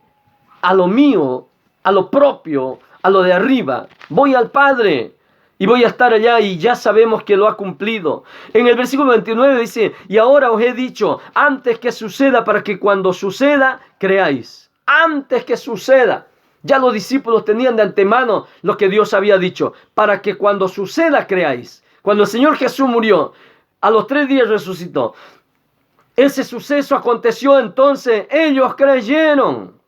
a lo mío, a lo propio, a lo de arriba. Voy al Padre. Y voy a estar allá y ya sabemos que lo ha cumplido. En el versículo 29 dice, y ahora os he dicho, antes que suceda, para que cuando suceda, creáis. Antes que suceda. Ya los discípulos tenían de antemano lo que Dios había dicho. Para que cuando suceda, creáis. Cuando el Señor Jesús murió, a los 3 días resucitó. Ese suceso aconteció, entonces ellos creyeron.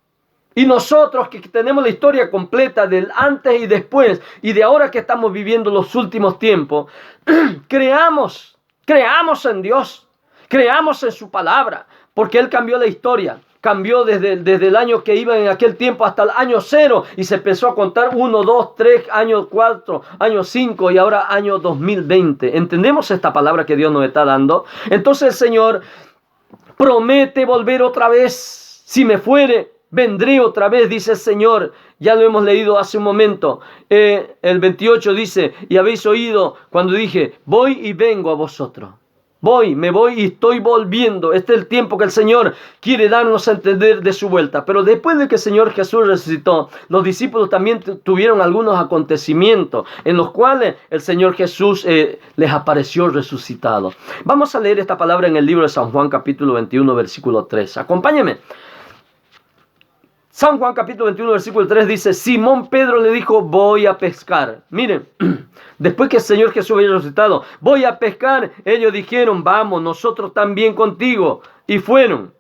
Y nosotros que tenemos la historia completa del antes y después y de ahora que estamos viviendo los últimos tiempos, creamos en Dios, creamos en su palabra, porque Él cambió la historia, cambió desde el año que iba en aquel tiempo hasta el año 0 y se empezó a contar 1, 2, 3, año 4, año 5 y ahora año 2020. ¿Entendemos esta palabra que Dios nos está dando? Entonces el Señor promete volver otra vez, si me fuere. Vendré otra vez, dice el Señor. Ya lo hemos leído hace un momento. El 28 dice, y habéis oído cuando dije, voy y vengo a vosotros. Me voy y estoy volviendo. Este es el tiempo que el Señor quiere darnos a entender de su vuelta. Pero después de que el Señor Jesús resucitó, los discípulos también tuvieron algunos acontecimientos en los cuales el Señor Jesús les apareció resucitado. Vamos a leer esta palabra en el libro de San Juan, capítulo 21, versículo 3. Acompáñenme. San Juan capítulo 21 versículo 3 dice, Simón Pedro le dijo, voy a pescar. Miren, después que el Señor Jesús había resucitado, voy a pescar. Ellos dijeron, vamos, nosotros también contigo. Y fueron.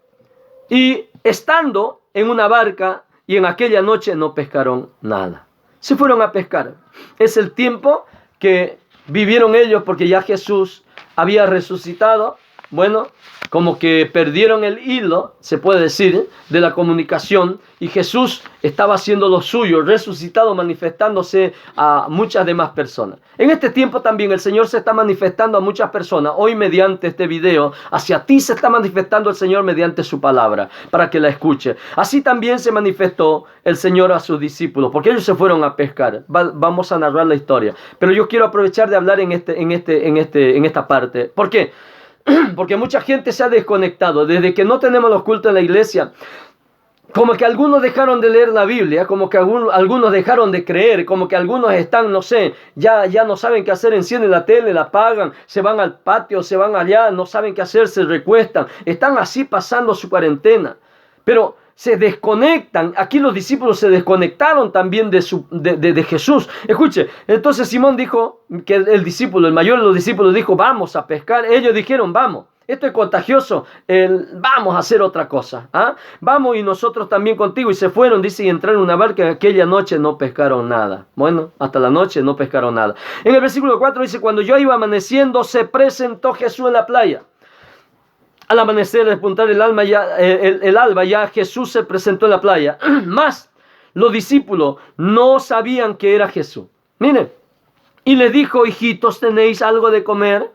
Y estando en una barca, y en aquella noche no pescaron nada. Se fueron a pescar. Es el tiempo que vivieron ellos porque ya Jesús había resucitado. bueno, como que perdieron el hilo, se puede decir, de la comunicación, y Jesús estaba haciendo lo suyo, resucitado, manifestándose a muchas demás personas. En este tiempo también el Señor se está manifestando a muchas personas. Hoy mediante este video, hacia ti se está manifestando el Señor mediante su palabra, para que la escuche. Así también se manifestó el Señor a sus discípulos, porque ellos se fueron a pescar. Vamos a narrar la historia. Pero yo quiero aprovechar de hablar en esta parte. ¿Por qué? Porque mucha gente se ha desconectado. Desde que no tenemos los cultos en la iglesia, como que algunos dejaron de leer la Biblia, como que algunos dejaron de creer, como que algunos están, no sé, ya no saben qué hacer, encienden la tele, la apagan, se van al patio, se van allá, no saben qué hacer, se recuestan. Están así pasando su cuarentena. Pero se desconectan. Aquí los discípulos se desconectaron también de Jesús. Escuche, entonces Simón dijo, que el discípulo, el mayor de los discípulos dijo, vamos a pescar. Ellos dijeron, vamos, esto es contagioso, vamos a hacer otra cosa. Vamos y nosotros también contigo. Y se fueron, dice, y entraron en una barca. Aquella noche no pescaron nada. Bueno, hasta la noche no pescaron nada. En el versículo 4 dice, cuando yo iba amaneciendo, se presentó Jesús en la playa. Al amanecer, al despuntar el alba, ya Jesús se presentó en la playa. Mas los discípulos no sabían que era Jesús. Miren, y les dijo, hijitos, ¿tenéis algo de comer?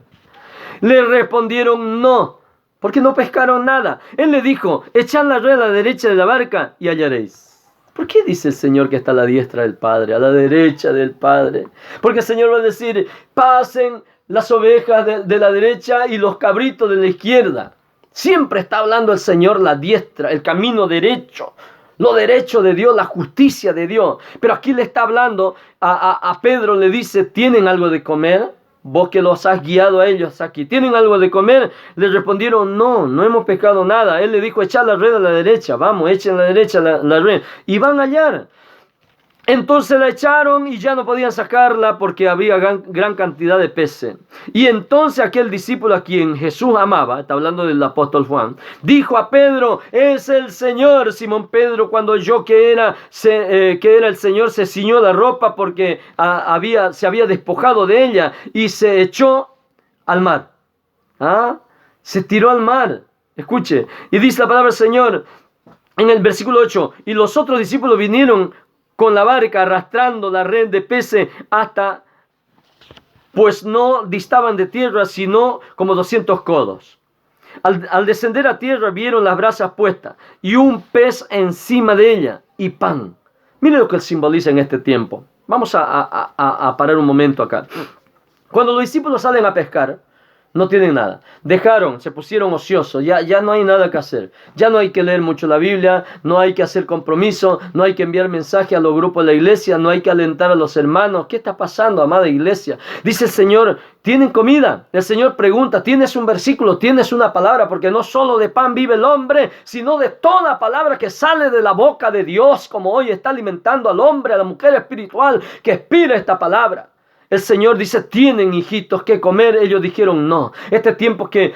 Le respondieron, no, porque no pescaron nada. Él le dijo, echad la red a la derecha de la barca y hallaréis. ¿Por qué dice el Señor que está a la diestra del Padre, a la derecha del Padre? Porque el Señor va a decir, pasen las ovejas de la derecha y los cabritos de la izquierda. Siempre está hablando el Señor la diestra, el camino derecho, lo derecho de Dios, la justicia de Dios. Pero aquí le está hablando a Pedro, le dice, ¿tienen algo de comer? Vos que los has guiado a ellos aquí, ¿tienen algo de comer? Le respondieron, no hemos pescado nada. Él le dijo, echad la red a la derecha, vamos, echen a la derecha la red. Y van a hallar. Entonces la echaron y ya no podían sacarla porque había gran cantidad de peces. Y entonces aquel discípulo a quien Jesús amaba, está hablando del apóstol Juan, dijo a Pedro, es el Señor. Simón Pedro, cuando oyó que era el Señor, se ciñó la ropa porque se había despojado de ella y se echó al mar. Se tiró al mar. Escuche, y dice la palabra del Señor en el versículo 8, y los otros discípulos vinieron con la barca arrastrando la red de peces pues no distaban de tierra sino como 200 codos. Al descender a tierra vieron las brasas puestas y un pez encima de ella y pan. Mire lo que simboliza en este tiempo. Vamos a parar un momento acá. Cuando los discípulos salen a pescar, no tienen nada. Se pusieron ociosos. Ya no hay nada que hacer. Ya no hay que leer mucho la Biblia. No hay que hacer compromiso. No hay que enviar mensaje a los grupos de la iglesia. No hay que alentar a los hermanos. ¿Qué está pasando, amada iglesia? Dice el Señor, ¿tienen comida? El Señor pregunta, ¿tienes un versículo? ¿Tienes una palabra? Porque no solo de pan vive el hombre, sino de toda palabra que sale de la boca de Dios, como hoy está alimentando al hombre, a la mujer espiritual que expira esta palabra. El Señor dice, ¿tienen hijitos que comer? Ellos dijeron no. Este tiempo que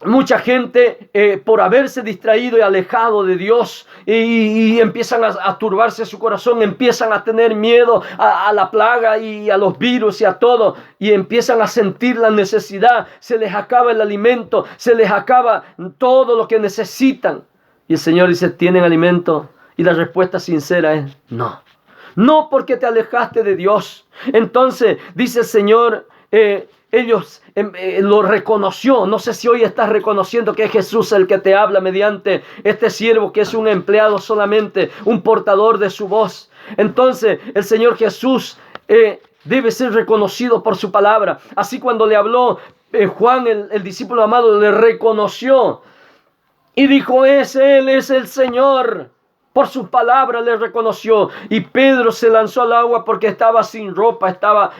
mucha gente por haberse distraído y alejado de Dios y empiezan a turbarse su corazón, empiezan a tener miedo a la plaga y a los virus y a todo, y empiezan a sentir la necesidad, se les acaba el alimento, se les acaba todo lo que necesitan. Y el Señor dice, ¿tienen alimento? Y la respuesta sincera es no. No, porque te alejaste de Dios. Entonces dice el Señor, ellos lo reconoció. No sé si hoy estás reconociendo que es Jesús el que te habla mediante este siervo que es un empleado solamente, un portador de su voz. Entonces el Señor Jesús debe ser reconocido por su palabra. Así cuando le habló Juan, el discípulo amado, le reconoció y dijo, es Él, es el Señor. Por sus palabras le reconoció. Y Pedro se lanzó al agua porque estaba sin ropa,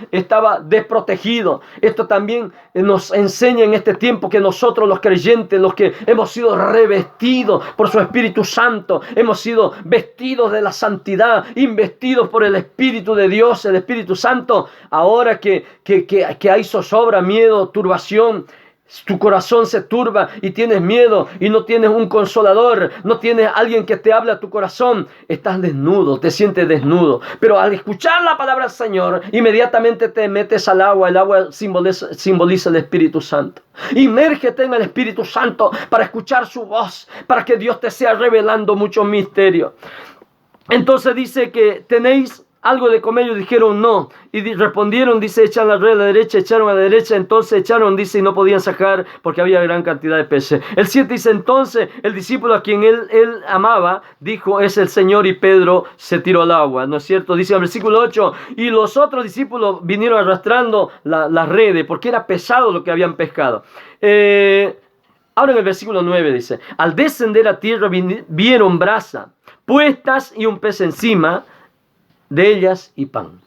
estaba desprotegido. Esto también nos enseña en este tiempo que nosotros los creyentes, los que hemos sido revestidos por su Espíritu Santo, hemos sido vestidos de la santidad, investidos por el Espíritu de Dios, el Espíritu Santo, ahora que hay zozobra, miedo, turbación, tu corazón se turba y tienes miedo y no tienes un consolador, no tienes alguien que te hable a tu corazón, estás desnudo, te sientes desnudo. Pero al escuchar la palabra del Señor, inmediatamente te metes al agua. El agua simboliza el Espíritu Santo. Imérgete en el Espíritu Santo para escuchar su voz, para que Dios te sea revelando muchos misterios. Entonces dice que tenéis algo de comer. Ellos dijeron no. Y respondieron, dice, echan la red a la derecha, echaron a la derecha. Entonces echaron, dice, y no podían sacar porque había gran cantidad de peces. El 7 dice, entonces el discípulo a quien él amaba, dijo, es el Señor, y Pedro se tiró al agua. ¿No es cierto? Dice en el versículo 8, y los otros discípulos vinieron arrastrando las redes porque era pesado lo que habían pescado. Ahora en el versículo 9 dice, al descender a tierra vieron brasa puestas y un pez encima de ellas y pan.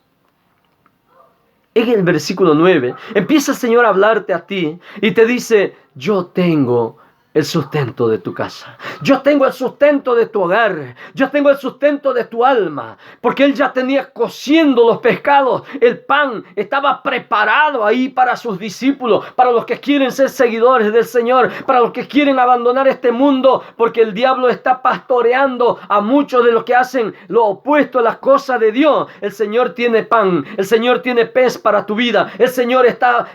En el versículo 9 empieza el Señor a hablarte a ti y te dice, yo tengo el sustento de tu casa. Yo tengo el sustento de tu hogar. Yo tengo el sustento de tu alma. Porque Él ya tenía cociendo los pescados. El pan estaba preparado ahí para sus discípulos. Para los que quieren ser seguidores del Señor. Para los que quieren abandonar este mundo. Porque el diablo está pastoreando a muchos de los que hacen lo opuesto a las cosas de Dios. El Señor tiene pan. El Señor tiene pez para tu vida. El Señor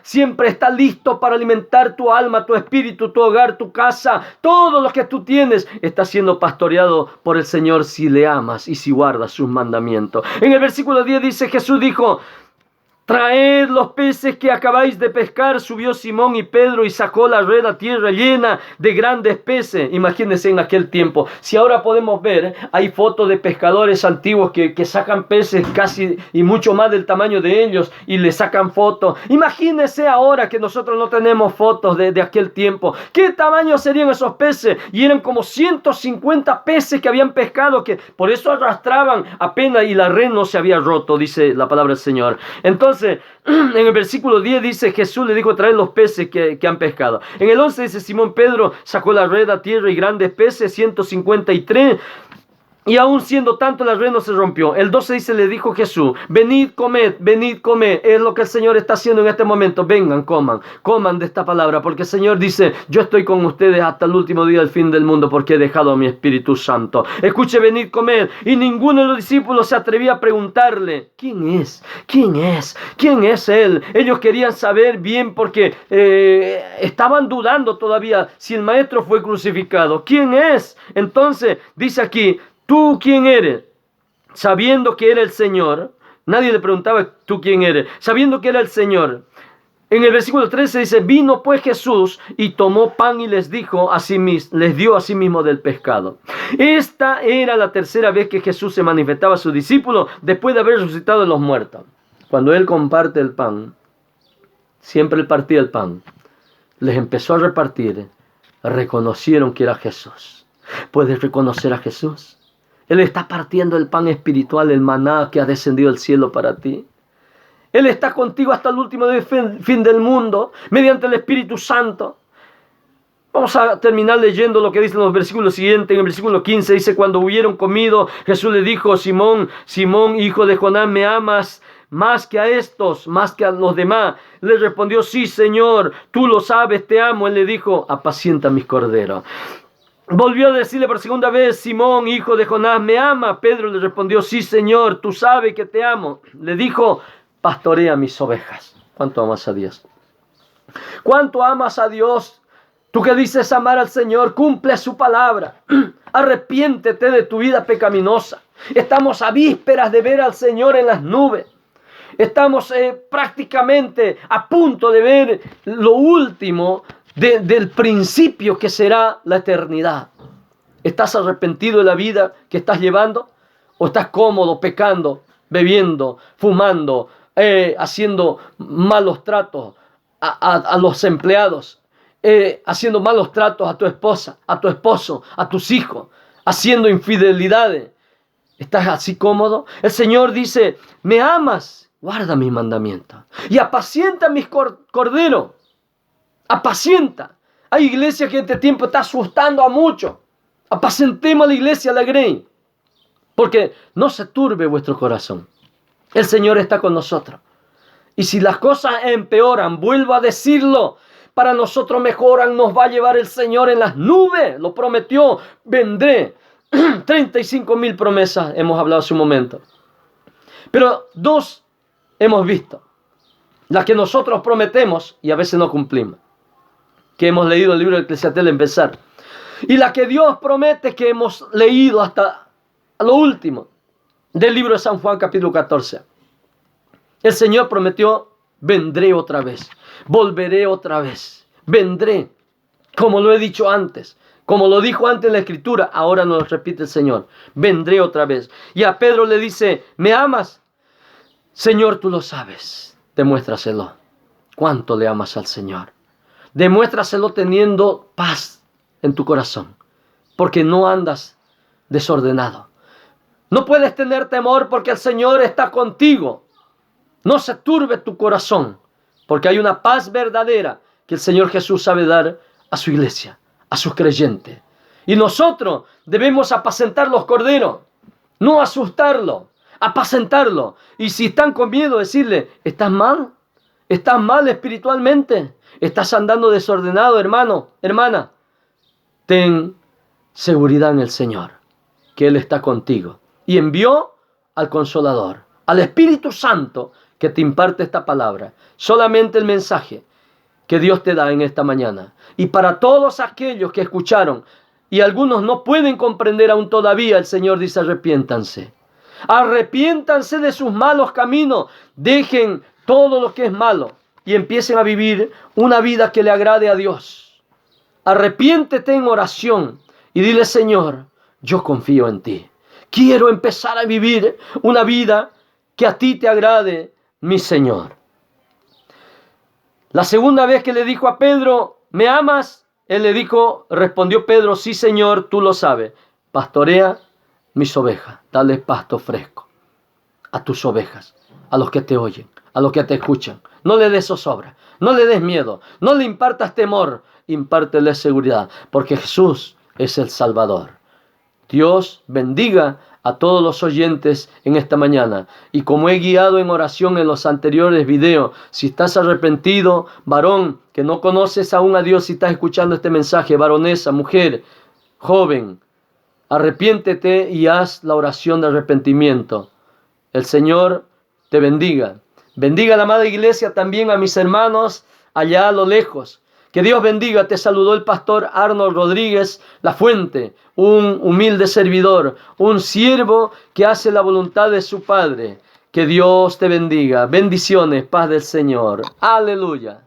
siempre está listo para alimentar tu alma, tu espíritu, tu hogar, tu casa. Todo lo que tú tienes está siendo pastoreado por el Señor si le amas y si guardas sus mandamientos. En el versículo 10 dice, Jesús dijo, traed los peces que acabáis de pescar. Subió Simón y Pedro y sacó la red a tierra llena de grandes peces. Imagínense en aquel tiempo. Si ahora podemos ver, hay fotos de pescadores antiguos que sacan peces casi y mucho más del tamaño de ellos y le sacan fotos. Imagínense ahora que nosotros no tenemos fotos de aquel tiempo. ¿Qué tamaño serían esos peces? Y eran como 150 peces que habían pescado, que por eso arrastraban apenas y la red no se había roto, dice la palabra del Señor. Entonces, en el versículo 10 dice, Jesús le dijo, traed los peces que han pescado. En el 11 dice, Simón Pedro sacó la red a tierra y grandes peces, 153. Y aún siendo tanto, la red no se rompió. El 12 dice, le dijo Jesús, venid, comed, es lo que el Señor está haciendo en este momento. Vengan, coman de esta palabra, porque el Señor dice, yo estoy con ustedes hasta el último día del fin del mundo, porque he dejado a mi Espíritu Santo. Escuche, venid, comed. Y ninguno de los discípulos se atrevía a preguntarle, ¿quién es? ¿Quién es? ¿Quién es Él? Ellos querían saber bien porque estaban dudando todavía si el Maestro fue crucificado. ¿Quién es? Entonces, dice aquí, ¿tú quién eres? Sabiendo que era el Señor. Nadie le preguntaba, ¿tú quién eres? Sabiendo que era el Señor. En el versículo 13 dice, vino pues Jesús y tomó pan y les dio a sí mismo del pescado. Esta era la tercera vez que Jesús se manifestaba a sus discípulos después de haber resucitado de los muertos. Cuando Él comparte el pan, siempre Él partía el pan, les empezó a repartir, reconocieron que era Jesús. ¿Puedes reconocer a Jesús? Él está partiendo el pan espiritual, el maná que ha descendido del cielo para ti. Él está contigo hasta el último fin del mundo, mediante el Espíritu Santo. Vamos a terminar leyendo lo que dicen los versículos siguientes. En el versículo 15 dice, cuando hubieron comido, Jesús le dijo, Simón, Simón, hijo de Jonás, ¿me amas más que a estos, más que a los demás? Le respondió, sí, Señor, tú lo sabes, te amo. Él le dijo, apacienta mis corderos. Volvió a decirle por segunda vez, Simón, hijo de Jonás, ¿me ama? Pedro le respondió, sí, Señor, tú sabes que te amo. Le dijo, pastorea mis ovejas. ¿Cuánto amas a Dios? ¿Cuánto amas a Dios? Tú que dices amar al Señor, cumple su palabra. Arrepiéntete de tu vida pecaminosa. Estamos a vísperas de ver al Señor en las nubes. Estamos prácticamente a punto de ver lo último del principio que será la eternidad. ¿Estás arrepentido de la vida que estás llevando? ¿O estás cómodo, pecando, bebiendo, fumando, haciendo malos tratos a los empleados, haciendo malos tratos a tu esposa, a tu esposo, a tus hijos, haciendo infidelidades? ¿Estás así cómodo? El Señor dice, ¿me amas? Guarda mis mandamientos y apacienta mis corderos. Apacienta. Hay iglesias que en este tiempo está asustando a muchos. Apacentemos a la iglesia, la Grey, porque no se turbe vuestro corazón. El Señor está con nosotros. Y si las cosas empeoran, vuelvo a decirlo, para nosotros mejoran, nos va a llevar el Señor en las nubes. Lo prometió, vendré. 35.000 promesas hemos hablado hace un momento. Pero dos hemos visto. Las que nosotros prometemos y a veces no cumplimos. Que hemos leído el libro de Eclesiastés al empezar. Y la que Dios promete, que hemos leído hasta lo último del libro de San Juan capítulo 14. El Señor prometió: vendré otra vez, volveré otra vez, vendré, como lo he dicho antes, como lo dijo antes en la Escritura, ahora nos lo repite el Señor: vendré otra vez. Y a Pedro le dice: ¿me amas? Señor, tú lo sabes, demuéstraselo. ¿Cuánto le amas al Señor? Demuéstraselo teniendo paz en tu corazón, porque no andas desordenado. No puedes tener temor porque el Señor está contigo. No se turbe tu corazón, porque hay una paz verdadera que el Señor Jesús sabe dar a su iglesia, a sus creyentes. Y nosotros debemos apacentar los corderos, no asustarlos, apacentarlos. Y si están con miedo, decirle: ¿estás mal? ¿Estás mal espiritualmente? ¿Estás andando desordenado, hermano, hermana? Ten seguridad en el Señor, que Él está contigo. Y envió al Consolador, al Espíritu Santo, que te imparte esta palabra. Solamente el mensaje que Dios te da en esta mañana. Y para todos aquellos que escucharon, y algunos no pueden comprender aún todavía, el Señor dice: arrepiéntanse. Arrepiéntanse de sus malos caminos. Dejen todo lo que es malo y empiecen a vivir una vida que le agrade a Dios. Arrepiéntete en oración y dile: Señor, yo confío en ti. Quiero empezar a vivir una vida que a ti te agrade, mi Señor. La segunda vez que le dijo a Pedro: ¿me amas? Él le dijo, respondió Pedro: sí, Señor, tú lo sabes. Pastorea mis ovejas, dale pasto fresco a tus ovejas, a los que te oyen, a los que te escuchan. No le des zozobra, no le des miedo, no le impartas temor, impártele seguridad, porque Jesús es el Salvador. Dios bendiga a todos los oyentes en esta mañana. Y como he guiado en oración en los anteriores videos, si estás arrepentido, varón, que no conoces aún a Dios, si estás escuchando este mensaje, varonesa, mujer, joven, arrepiéntete y haz la oración de arrepentimiento. El Señor te bendiga. Bendiga a la amada iglesia, también a mis hermanos allá a lo lejos. Que Dios bendiga. Te saludó el pastor Arnold Rodríguez La Fuente, un humilde servidor, un siervo que hace la voluntad de su Padre. Que Dios te bendiga. Bendiciones, paz del Señor. Aleluya.